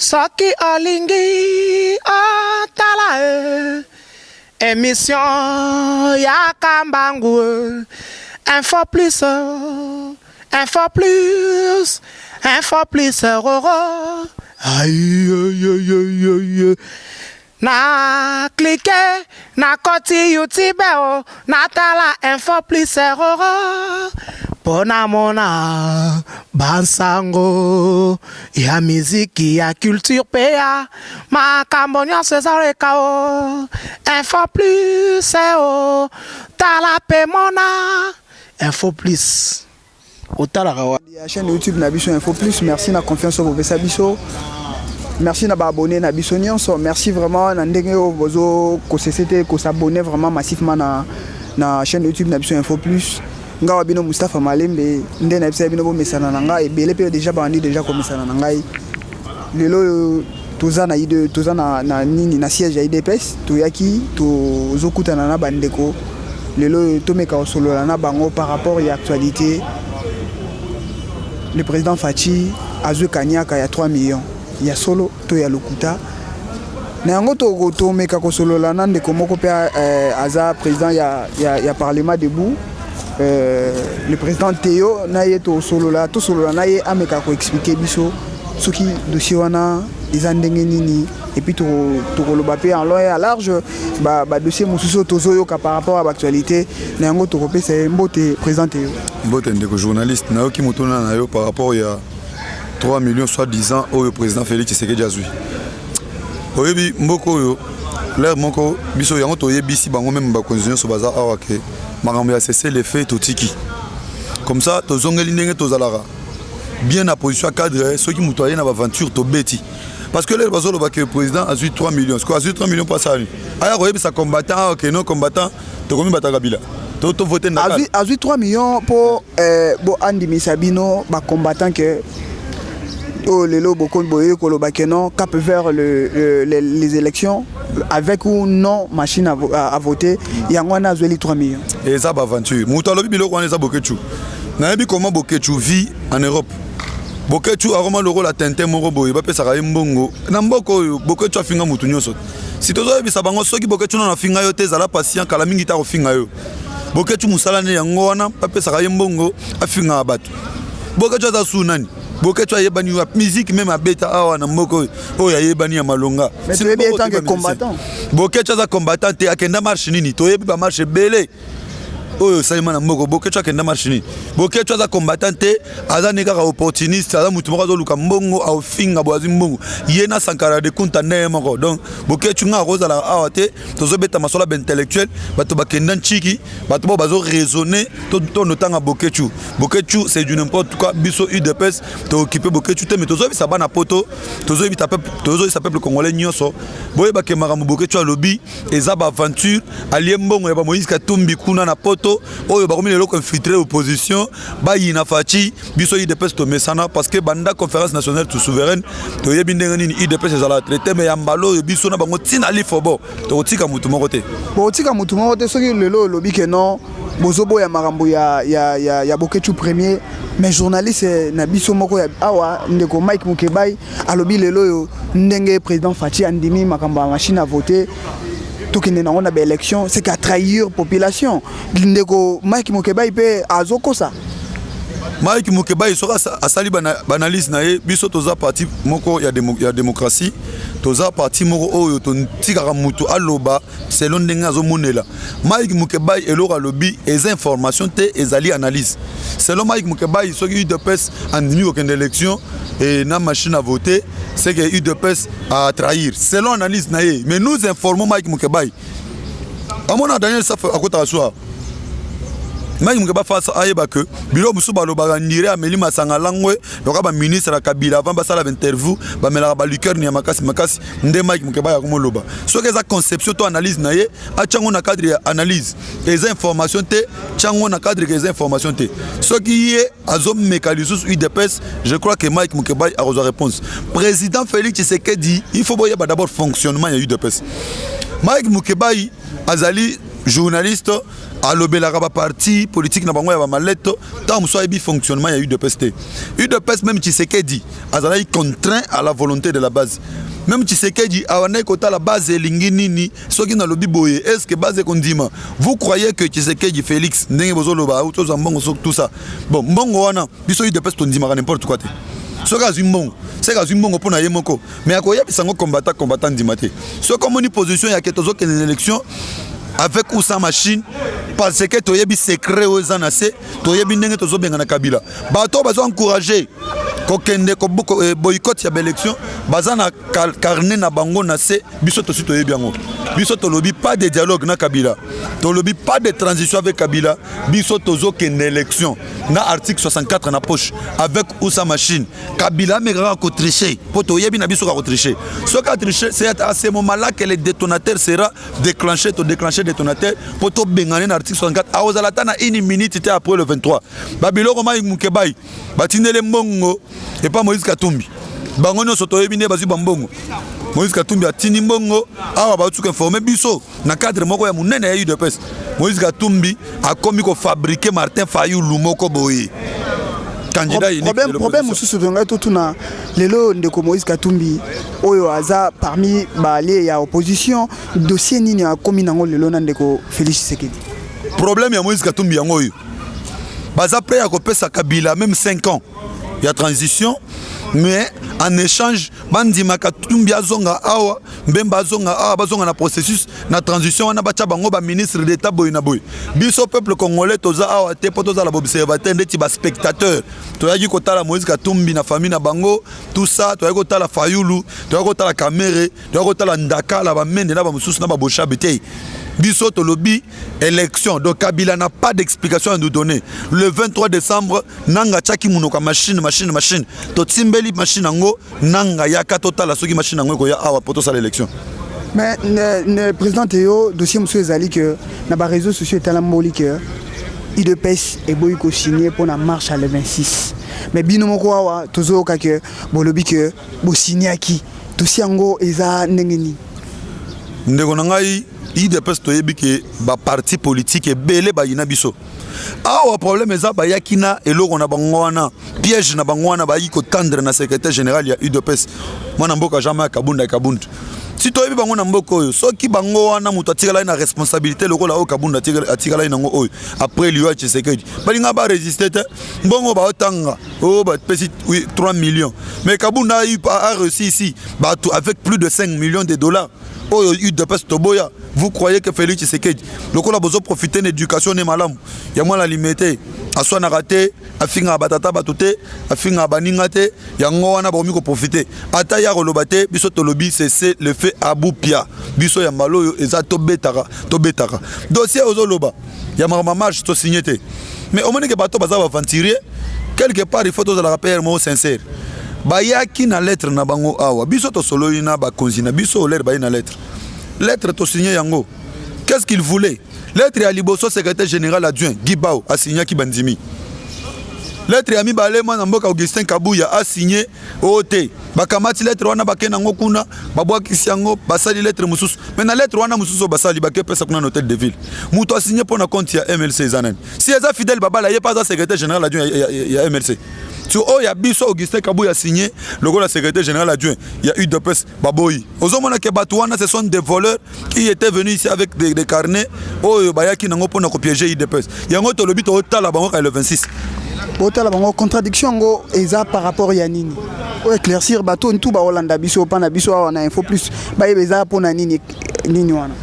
Saki Olingi Otala émission Yakambangu Info plus aïe aïe aïe aïe aïe na cliquer na koti YouTube na tala info plus pona mona bansango ya miziki ya culture pea makambonyo César kao info plus tala pe mona info plus otala kawa la chaîne YouTube Nabiso Info Plus. Merci na confiance au Bessa Biso. Merci na abonné na Biso nyonso. Merci vraiment na ndenge bozo ko société ko s'abonner vraiment massivement na chaîne YouTube Nabiso Info Plus. Ngawa bino Mustafa Malembe nde na bisa bino bo mesana na ngai ebele pe déjà bandi déjà ko mesana na ngai. Lelo tozana ide tozana na nini na siège ya IDPS toyaki tozokutana na bandeko. Lelo tomeka solo na bango par rapport à actualité. Le président Fachi Azwe Kanyaka il y a 3 millions. Il y a solo to ya lokuta. Na yango to meka ko solo la nande ko moko pe aza président ya parlement debout. Le président Théo na yeto solo la na ye ameka ko expliquer biso soki dossier wana izandenge nini et puis to koloba pe en long et à large ba dossier mususo tozoyo ka par rapport à l'actualité na yango to kopé c'est mbote président Théo. Mbote ndeko journaliste na yo ki mutona na yo par rapport ya 3 millions soit 10 ans au président Félix Tshisekedi azui. Oyebi mboko yo l'air moko biso yango to yebisi bango même ba constitution so baza awake makambo ya cesser les faits totiki. Comme ça tozongeli ndenge tozalara bien à position cadre ceux qui mutoyen na aventure to beti. Parce que le président a eu 3 millions. Quoi, a eu 3 millions pour ça. Alors, il y a combattant, ok, non combattant, tu as combien de Kabila? Tu as voté dans la a eu 3 millions pour Andy Misabino, combattant que les lots beaucoup de cap vers les élections avec ou non machine à voter. Il y a eu 3 millions. Et ça, c'est aventure. Moutalobi bilo kwa neza bokechu. Na yebi comment bokechu vit en Europe. Bokechu a vraiment le rôle à tenter moro boy ba pesa ka mbongo na mboko bokechu afinga mutu nyoso si tozo yebisa bango soki bokechu na finga yo te zala patient kala mingi ta ko finga yo bokechu musala ne yango wana ba pesa ka mbongo afinga abatu bokechu za sunani bokechu ayebani wa musique même abeta awa na mboko o yebani ya malonga mais tu es bien tant que combattant bokechu za combattant te akenda marche nini to yebi ba marche belé. Oh, ça y est, madame Moko, beaucoup de gens qui ont marché. Beaucoup de gens qui ont combattu, aza neka opportuniste, aza mutumoko zo luka mbongo au finga boazi mbongo. Yena sankara de kunta ne moko. Donc, beaucoup de gens rose à la awate, tozo beta masola intellectuel, bato bakenda chiki, bato bo bazo raisonner, to notanga bokechu. Bokechu c'est du n'importe quoi, biso UDPS, to occuper bokechu te mais tozo bi sabana poto, tozo bi sa peuple congolais nyonso. Boye ba kemara bokechu a lobby, ezaba aventure, allié mbongo ya ba Moïse Katumbi kuna na poto. Oyo bakomi lelo infiltrer opposition ba yina fachi biso IDPS to mesana parce que banda conférence nationale tout souveraine to yebi ndenge nini IDPS ezala traité mais ya mbalo yo biso na bango tina lifobo to tika mutu moko te bo tika mutu moko te soki lelo lobi ke non bozobo ya marambo ya bokechu premier mais journaliste na biso moko ya awa ndeko Mike Mukebai alobi lelo yo ndenge président Fachi andimi makambo machine à voter. Tout qui n'est pas en élection, c'est qu'à trahir la population. Mike Mukeba il peut azoko ça. Mike Mukeba il sera à sali banalise nae biso toza parti moko ya démocratie toza parti moko oyo ton tigara mutu aloba selon ndenge azomonela. Mike Mukeba elora lobby les informations te ezali analyse. Selon Mike Mukeba il soki UDPS en demi aucune élection et na machine à voter c'est que UDPS a trahir. Selon analyse nae mais nous informons Mike Mukeba. À mon Daniel ça à côté à soi. Mike Mukeba face ayeba que biro musu baloba ndire ameli masanga langwe loka ba ministre la Kabila avant ba sala interview ba mela ba liqueur ni makasi nde Mike Mukeba ya komoloba so que za conception to analyse naye a chango na cadre analyse les informations te chango na cadre les informations te so qui est azom mécanisme UDPS je crois que Mike Mukeba a reçu réponse président Félix Tshisekedi il faut boya d'abord fonctionnement ya UDPS Mike Mukeba azali journaliste alobelaka ba parti politique na bango ya ba maleto tant soit bi fonctionnement il y a eu de PST. UDPS même Tshisekedi azala contraint à la volonté de la base. Même Tshisekedi awana kota la base linginini soki na lobi boye est-ce que base kondima vous croyez que Tshisekedi Félix ndenge bozoloba ou tous mbongo tout ça bon mbongo wana biso UDPS tondima n'importe quoi te soki azwi mbongo c'est azwi mbongo mpona ye moko mais akoyebisa ngo combattant ndima te soki omoni position ya ke tozokende na élection avec ou sans machine parce que toyebi secret aux anase toyebi ndenge tozobenga na Kabila bato bazo encourager kokende ko boycott ya élection bazana carnet na bango na se biso to sito yebi yango biso to lobi pas de dialogue na Kabila to lobi pas de transition avec Kabila biso tozo kende élection na article 64 na poche avec ou sans machine Kabila mera ko tricher po to yebi na biso ka ko tricher so ka tricher c'est à ce moment là que le détonateur sera déclenché détonateur pour to bengane na article 64 a ozalata na une minute te après le 23 babilo koma mukebai batindele mbongo et pas Moïse Katumbi bango nyonso toyebi nde bazwi bambongo Moïse Katumbi atini mbongo awa batuka informer biso na cadre moko ya munene ya UDPS Moïse Katumbi akomi ko fabriquer Martin Fayulu moko boye candidat unique problème mosusu tonga totuna lelo ndeko Moïse Katumbi oyo aza parmi bale ya opposition dossier nini akomi nango lelo na ndeko Félix Tshisekedi problème ya Moïse Katumbi yango oyo baza prêt à kopesa Kabila même 5 ans il y a transition mais en échange bandima Katumbi azonga awa mbemba azonga awa bazonga na processus na transition wana bacha bango ba ministre d'état boy na boy biso peuple congolais toza awa te po toza la observateur ndeti ba spectateur toyaki kotala Moïse Katumbi na famille na bango tout ça toyaki kotala Fayulu toyaki kotala Kamere toyaki kotala Ndaka la ba mende na ba mususu na ba bosha bete biso to lobby élection donc Kabila n'a pas d'explication à nous donner le 23 décembre nanga chaki munoka machine to timbeli machine ngo nanga yaka total soki machine ngo ko ya awa poto sa l'élection mais le président Théo dossier monsieur ezali que na ba réseaux sociaux etala mboli que UDPS et boyko signé pour la marche à le 26 mais bino moko awa tozo ka que bolobi que bo signé aki dossier ngo eza ndengeni ndeko nangai UDPS toyebi ke ba parti politique ebele ba yina biso awa problème eza ba yakina eloko na bango wana piège na bango wana ba yiko tendre na secrétaire général ya UDPS mwana mboka Jean Kabunda si toyebi bango na mboko oyo soki bango wana muto atikala na responsabilité lokola o Kabunda atikala nango oyo après lui Tshisekedi balinga ba résister te mbongo ba otanga o ba pesi 3 millions mais Kabunda a réussi ici avec plus de 5 millions de dollars oyo UDPS toboya vous croyez que Félix Tshisekedi lokola bozo profiter d'éducation ne malamu ya mwana limité aswa na raté afinga batata batute afinga baninga te yango wana bakomi ko profiter ata ya koloba te biso to lobby c'est le fait abupia biso ya maloyo eza to betaka dossier ozoloba ya mama marche to signé te mais au moins que bato baza aventurier quelque part il faut to la rappel mo sincère bayaki na lettre na bango awa biso to solo ina ba konzina biso lettre ba ina lettre to signé yango qu'est-ce qu'il voulait lettre ya liboso secrétaire général adjoint Gibao a signé ki bandimi lettre ya mibale mwana mboka Augustin Kabuya a signé OT bakamati lettre wana bakena ngo kuna babwakisi yango basali lettre mususu mais na lettre wana mususu basali baké pesa kuna hôtel de ville muto a signé pour na compte ya MLC zanen si eza fidèle babala ye pas secrétaire général adjoint ya MLC sur oh ya biso Augustin Kabuya signé le secrétaire général adjoint il y a eu de presse baboyi ozomona ke batouana ce sont des voleurs qui étaient venus ici avec des carnets oh bayaki nango pona ko piéger UDPS yango to lobi to tala bango ka le 26 botala bango contradiction ngo eza par rapport ya nini o éclaircir bato ntu ba Hollanda biso pa na biso wana info plus ba yebeza pona nini wana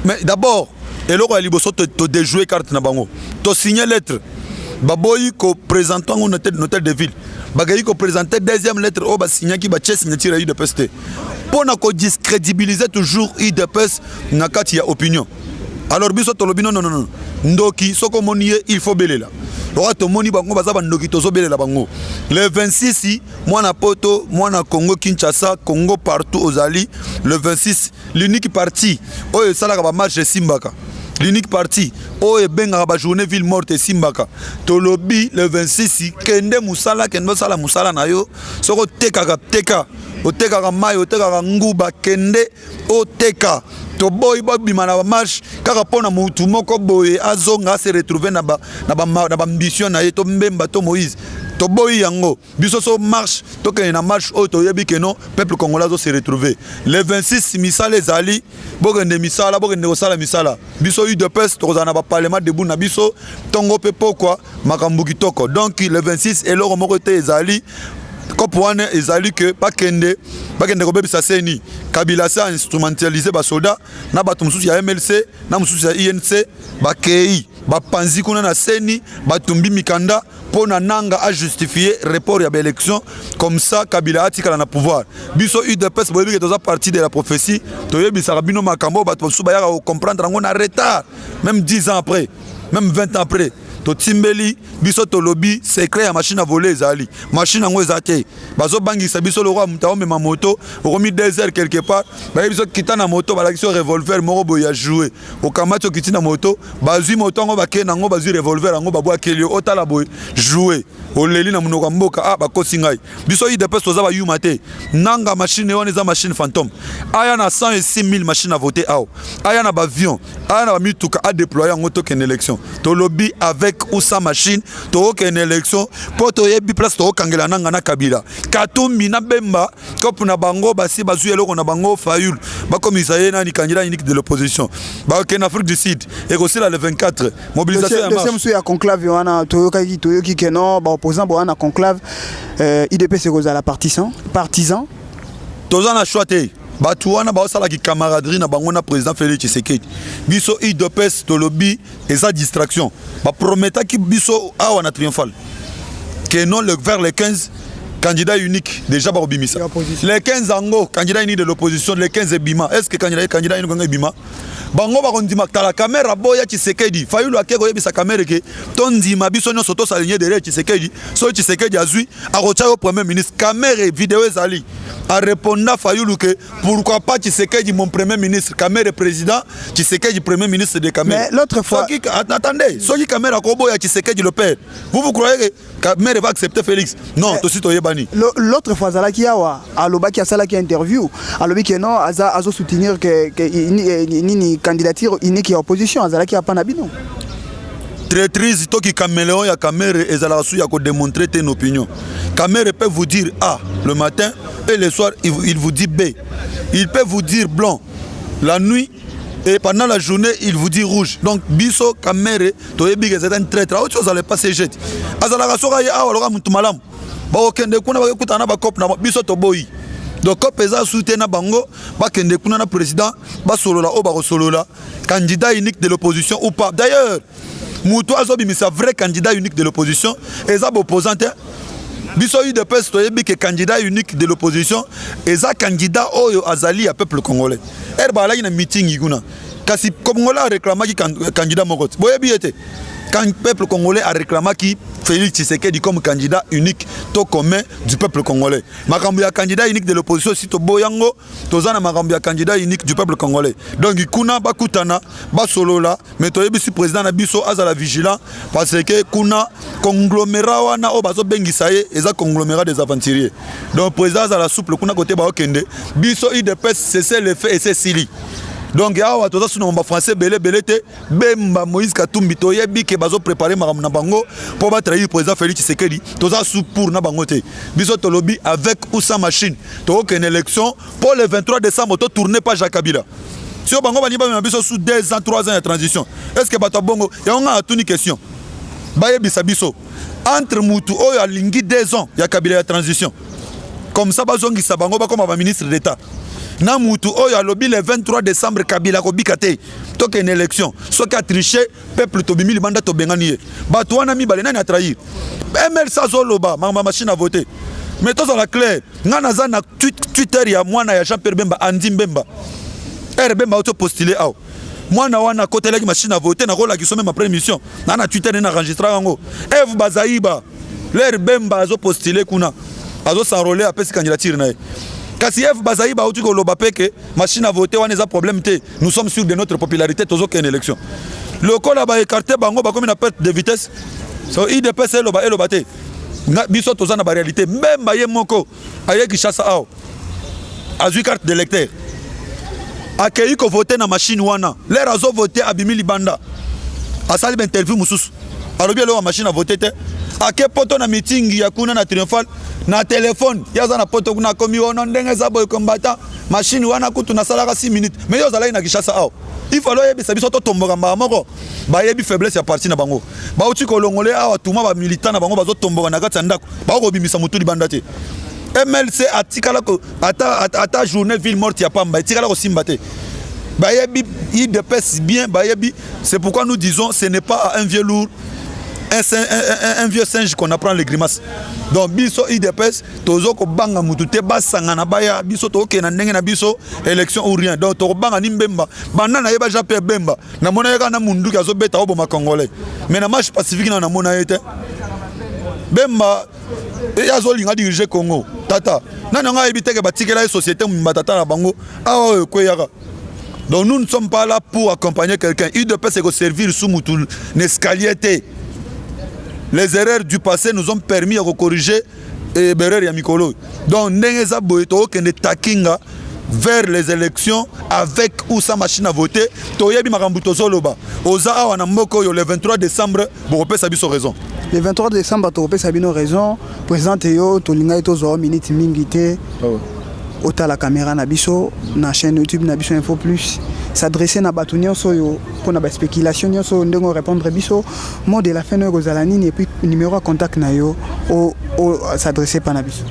mais d'abord eloko ya liboso to déjouer carte na bango to signer lettre baboyi ko présentant un hôtel de ville bagayi ko présenter deuxième lettre o ba signer ki ba che signature ya UDPS pour na ko discrédibiliser toujours UDPS na kati ya opinion alors biso to lobi non ndoki soko monié il faut belela to moni bango baza ba ndoki tozo belela bango le 26 mwana poto mwana Congo Kinshasa Congo partout aux ali le 26 l'unique parti oyo salaka ba marche simbaka l'unique parti oyo benga ba journée ville morte simbaka to lobby le 26 kende musala kende sala musala na yo soko teka oteka mai oteka nguba kende oteka to boy bima na marche kaka pona mutu moko boye azonga se retrouver na ba ambition na ye to mbemba to Moïse to boy yango biso so marche to ke na marche o to yebi ke non peuple congolais zo se retrouver le 26 misala ezali bogende misala bogende osala misala biso UDPS to za na ba parlement debout na biso tongo pe pokwa makambu kitoko donc le 26 eloko moko te ezali kopwane ezali que bakende ko bebisa seni Kabila sa instrumentaliser ba soda na bato mususu ya MLC na mususu ya INC bakei bapanzi kuna na seni batumbi mikanda pona nanga a justifier report ya élection comme ça Kabila atikala na pouvoir biso UDPS boyebi ke toza partie de la prophétie toyebisa bino makambo bato mususu ba ya comprendre ngo na retard même 10 ans après même 20 ans après to timbeli biso to lobby secret ya machine à voler ezali machine ngo ezate bazo bangisa biso le roi mutao mema moto okomi 2 heures quelque part ba biso kitana moto ba lakisi revolver moko boya jouer o kamato kitina moto bazui moto ngo bakena ngo bazui revolver ngo babwa kelio otala boy jouer o leli na munoko mboka ah bakosi ngai biso IDPS toza ba yumate nanga machine on eza machine fantôme aya na 106 000 machines à voter ao aya na ba avion aya na ba mituka a déployer ngo to ken élection to lobby avec ou sa machine to ken élection po to yebi place to kangela nanga na Kabila katumbi na bemba kopu na bango basi bazui eloko na bango Fayulu bakomisa ye na ni candidat unique de l'opposition ba ken Afrique du Sud et aussi là le 24 mobilisation ya marche monsieur ya conclave wana toyoki keno ba opposant bo wana conclave IDPS c'est la partisan toza na choité bato wana baosala ki camaraderie na bango na président Félix Tshisekedi biso UDPS to lobby eza distraction ba prometa ki biso awa na triomphal que non vers les 15 candidat unique déjà ba obimisa les 15 ango candidat unique de l'opposition les 15 bima est-ce que candidat unique nganga bima bango ba kondima tala caméra boya Tshisekedi Fayulu akeko yebisa caméra ke tondima biso nyo soto saligné derrière Tshisekedi so Tshisekedi azui akocha au premier ministre caméra vidéo ezali a répondre Fayulu que pourquoi pas Tshisekedi mon premier ministre caméra président Tshisekedi premier ministre de caméra mais l'autre fois attendez soki caméra ko boya Tshisekedi le père vous croyez que caméra va accepter Félix non to sito yebani l'autre fois zalaki awa alobaki asala ki interview alobi que non azo soutenir que ni candidature unique ya opposition azalaki apana bino traîtrise toki caméléon ya caméra ezala su ya ko démontrer une opinion caméra peut vous dire A le matin et le soir il vous dit B il peut vous dire blanc la nuit et pendant la journée il vous dit rouge donc biso caméra to yebi que c'est un traître autre chose allait passer jet azala soka ya awaloka mutu malamu ba okende kuna ba kutana ba cop na biso to boyi donc cop eza soutena bango ba kende kuna na président ba solola o ba solola candidat unique de l'opposition ou pas d'ailleurs mutu azobimisa vrai candidat unique de l'opposition eza opposante biso UDPS to yebi que candidat unique de l'opposition eza candidat oyo azali ya peuple congolais ba na meeting iguna kasi congolais a réclamé candidat moko boyebi ete quand le peuple congolais a réclamé qui Félix Tshisekedi comme candidat unique to commun du peuple congolais makambo ya candidat unique de l'opposition si to boyango tozana makambo ya candidat unique du peuple congolais donc kuna bakutana ba solola mais to yebi si président na biso azala vigilant parce que kuna conglomérat wana o bazo bengisa ye eza conglomérat des aventuriers donc président azala souple kuna côté ba okende biso IDPS c'est le fait et c'est sili donc awa toza suna mba français belé te bemba Moïse Katumbi to yebi ke bazo préparer makambo na bango pour ba trahir président Félix Tshisekedi toza sous pour na bango te biso to lobby avec ou sans machine to aucune élection pour le 23 décembre to tourner pas Jacques Kabila si o bango bani ba biso sous 2 ans 3 ans de transition est-ce que bato bongo ya on a une question ba yebisa biso entre mutu oyo alingi 2 ans ya Kabila ya transition comme ça bazongi sa bango ba comme ba ministre d'état na mutu oyo alobi le 23 décembre Kabila ko bikate toke une élection soki a triché peuple to bimi libanda to bengani bato wana mibale nani a trahir ML Sazoloba ma machine à voter mais tous à la claire ngana za na Twitter ya mwana ya Jean-Pierre Bemba Andi Bemba Bemba auto postulé aw mwana wana côté la machine à voter na rola ki somme ma première mission na Twitter na enregistrer ngo Eve Bazaiba l'air Bemba azo postulé kuna azo s'enrôler a pesi candidature na kasi F Bazaiba auti ko loba peke machine à voter wana eza problème te nous sommes sûrs de notre popularité tozo ken élection le col ba écarté bango ba comme une perte de vitesse so IDPS loba te biso toza na ba réalité même ba ye moko aye ki chassa aw azui carte d'électeur akei ko voter na machine wana l'air azo voter abimi libanda asali ba interview mususu alobi lo machine a voter te ake poto na meeting ya kuna na triomphal na téléphone yaza na poto kuna komi wono ndenge za boy combattant machine wana kutu na salaka 6 minutes mais yo zala na Kinshasa aw il faut loyer bisa biso to tomboka moko ba yebi faiblesse ya parti na bango ba uti ko longole awa tuma ba militant na bango bazo tomboka na kati ya ndako ba ko bimisa mutu libanda te MLC atikala ko ata journée ville morte ya pamba atikala ko simbate ba yebi il dépêche bien ba yebi c'est pourquoi nous disons ce n'est pas un vieux lourd un vieux singe qu'on apprend les grimaces. Donc biso IDPS tozo ko banga mutu te basanga na baya biso to ke na ndenge na biso élection ou rien. Donc to banga ni mbemba banda na yeba Jean-Pierre Bemba na mona yeka na mundu kazo beta obo ma congolais. Mais na marche pacifique na mona yete Bemba ya zo linga diriger Congo. Tata na nga ebite ke batikela société mbatata na bango awa ko yaka. Donc nous ne sommes pas là pour accompagner quelqu'un. IDPS c'est ko servir sous mutu n'escalier. Les erreurs du passé nous ont permis de corriger les erreurs ya mikolo. Donc ndengeza boyeto kende takinga vers les élections avec ou sa machine à voter toyebi makambu tozoloba oza awa na mboko yo le 23 décembre bopesa biso raison. Le 23 décembre topesa bino raison président yo tolinga tozo minute mingi te ota la caméra na biso na chaîne YouTube na biso Info Plus s'adresser na bato nyonso yo pour na ba spéculation nyonso ndenge répondre biso mot de la fin no gozalanini et puis numéro de contact na yo o s'adresser pa na biso.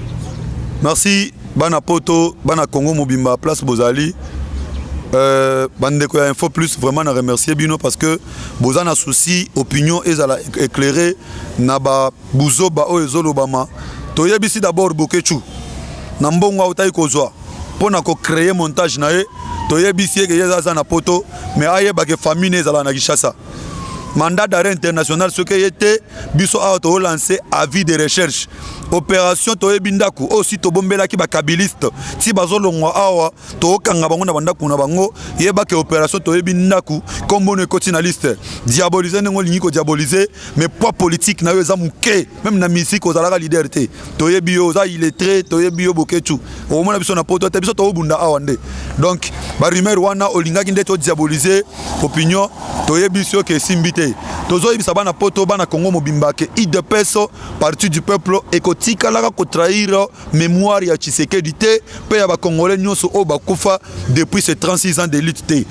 Merci bana poto bana Congo mobimba place Bozali bandeko ya Info Plus vraiment na remercier bino parce que bozana souci opinion ezala éclairé na ba buzo ba o ezolobama toyebisi d'abord Bokechu na mbongo autai kozwa pona ko créer montage na ye toyebisi ke yeza na poto mais aye ba ke famille ezala na Kinshasa mandat d'arrêt international ce que était biso a to lancer avis de recherche opération toyebi ndaku aussi to bombela ki ba kabiliste ti bazolongwa awa to kanga bango na bandaku na bango yeba ke opération toyebi ndaku kombo ne koti na liste diaboliser ngo lingi ko diaboliser mais poids politique na yo za muke même na musique ozalaka leader te toyebi yo za illettré toyebi yo Bokechu au mona biso na poto te biso to bunda awa nde donc ba rumeur wana olinga ki nde to diaboliser opinion toyebi so ke simbite tozo yebisa bana poto bana Congo mobimba ke IDPS parti du peuple et kotikalaka ko trahir mémoire ya Tshisekedi te pe ya ba congolais nyonso o bakufa depuis ces 36 ans de lutte te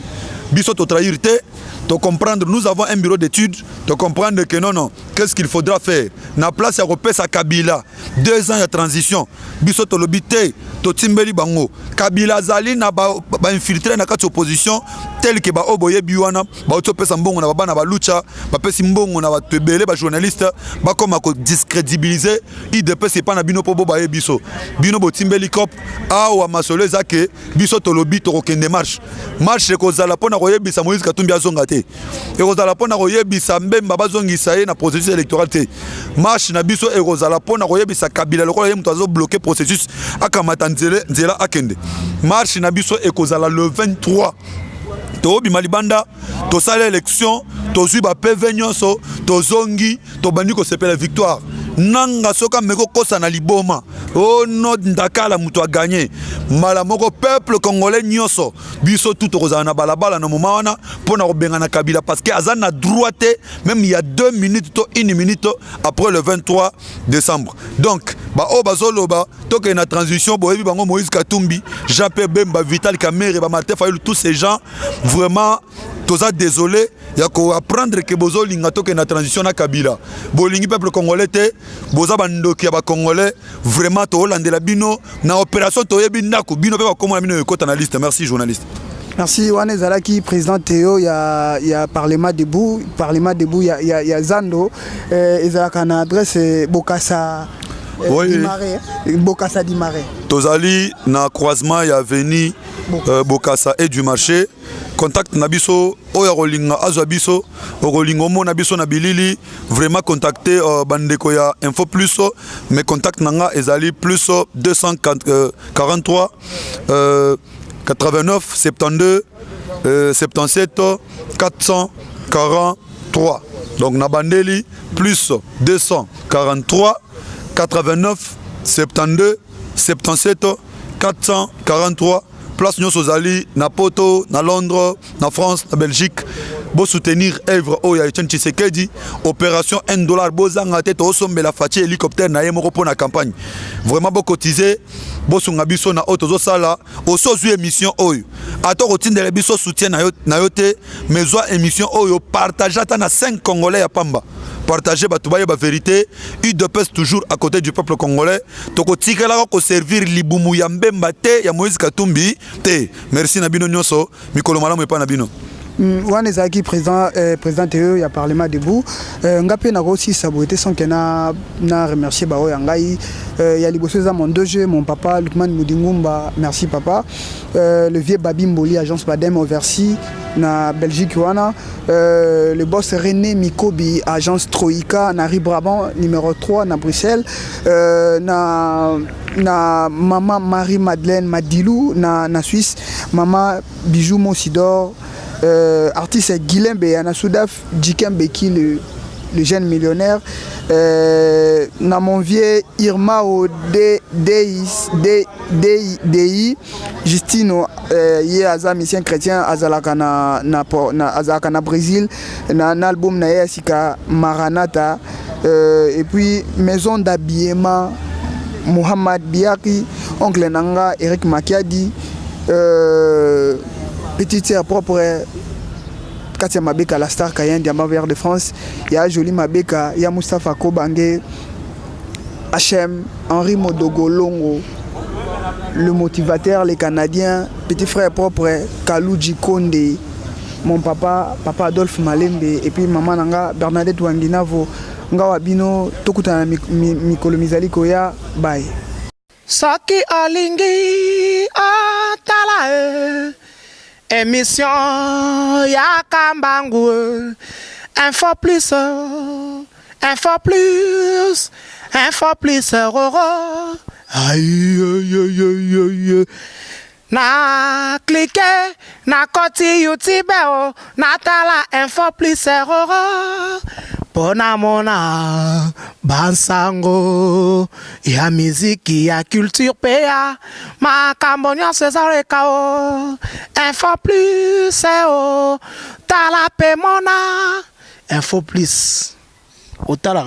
biso to trahir te de comprendre nous avons un bureau d'études de comprendre que non qu'est-ce qu'il faudra faire na place ya repesa Kabila 2 ans de transition biso to lobité to timbeli bango Kabila zali na ba infiltrer na kati opposition tel que ba oboye biwana ba otopesa mbongo na bana ba lucha ba pesi mbongo na ba tebele ba journaliste ba koma ko discrédibiliser IDP c'est pas na bino po bo ba biso bino bo timbeli cop awa masolo ezake biso to lobi to kokende marche ko zala pona ko yebisa Moïse Katumbi azonga te et ko zala pona ko yebisa Mbemba bazongisa ye na processus électoral te marche na biso e ko zala pona ko yebisa Kabila lokola ye muto azo bloquer processus akamata nzela akende marche na biso e ko zala le 23 to bimalibanda to sala élection to zuba PV nyonso to zongi to bandi ko sepela victoire nanga soka meko kosa na liboma oh no ndakala muto a gagné mala moko peuple congolais nyonso biso tout kozana na balabala na moment wana pona ko benga na Kabila parce que azana droite même il y a 2 minutes to 1 minute après le 23 décembre donc ba o bazoloba to que na transition boyebi bango Moïse Katumbi Jean-Pierre Bemba Vital Kamerhe ba Martin Fayulu tous ces gens vraiment toza désolé ya ko apprendre que bozo linga to que na transition na Kabila bolingi peuple congolais te boza bandoki ya ba congolais vraiment to landela bino na opération to yebi ndako bino pe ba komona bino ekota na liste. Merci journaliste. Merci Wane Zalaki président Théo il y a parlement debout il y a Zando ezalaka na adresse Bokassa Dimare Bokassa Dimare tozali na croisement ya avenue Bokassa et du marché contact na biso oya rolinga azwa biso rolingo mo na biso na bilili vraiment contacter bandeko ya Info Plus mais contact nanga ezali plus 243 89 72 77 443 donc na bandeli plus 243 89 72 77 443 place nyonso ozali na Poto, na Londres, na France, na Belgique. Bo soutenir œuvre Oya Etienne Tshisekedi, opération $1 bozanga te to sombela fachi hélicoptère na yemoko pour na campagne. Vraiment bo cotiser, bo sunga biso na auto zo sala, oso zu émission oyo. Ato rotindele biso soutien na yote, mais zo émission oyo partager ta na 5 Congolais ya pamba. Partager batubaye ba vérité, UDPS toujours à côté du peuple congolais. Toko tikela ko servir libumu ya mbemba te ya Moïse Katumbi te. Merci na bino nyonso, mikolo malamu epa na bino. Wana ezalaki président teo ya parlement debout nga mpe nakosi sabote sans que na remercier bao ya ngai ya liboso eza mon 2G mon papa Lukman Moudingumba, merci papa, le vieux Babi Mboli agence Badem Oversi na Belgique wana, le boss René Mikobi agence Troïka na Ribrabant numéro 3 na Bruxelles, na maman Marie-Madeleine Madilou na Suisse, maman Bijou Monsidor, artiste Guilembe Yana Soudaf, Djikembe qui le jeune millionnaire, na mon vieux Irma o DI Justino ye aza mission chrétien azalaka na Brésil na album na Yasika Maranatha, et puis maison d'habillement Mohamed Biaki, oncle Nanga Eric Makiadi, petite sœur propre Katia Mabeka, la star Kayen Diamant Vert de France, il y a Jolie Mabeka, il y a Moustapha Kobange, HM, Henri Modogolongo, le motivateur, les Canadiens, petit frère propre Kalouji Konde, mon papa Adolphe Malembe, et puis maman Nanga Bernadette Wanginavo, Ngawa Bino, Tokuta Mikolo Mizali Koya, bye. Saki Alingi Atala émission ya Kambangu, info plus, aïe aïe aïe aïe aïe. Na cliquer, na koti YouTube, na tala info plus, Pona mona bansango ya miziki ya culture pea makambonyo César Kao info plus tala pe mona info plus otala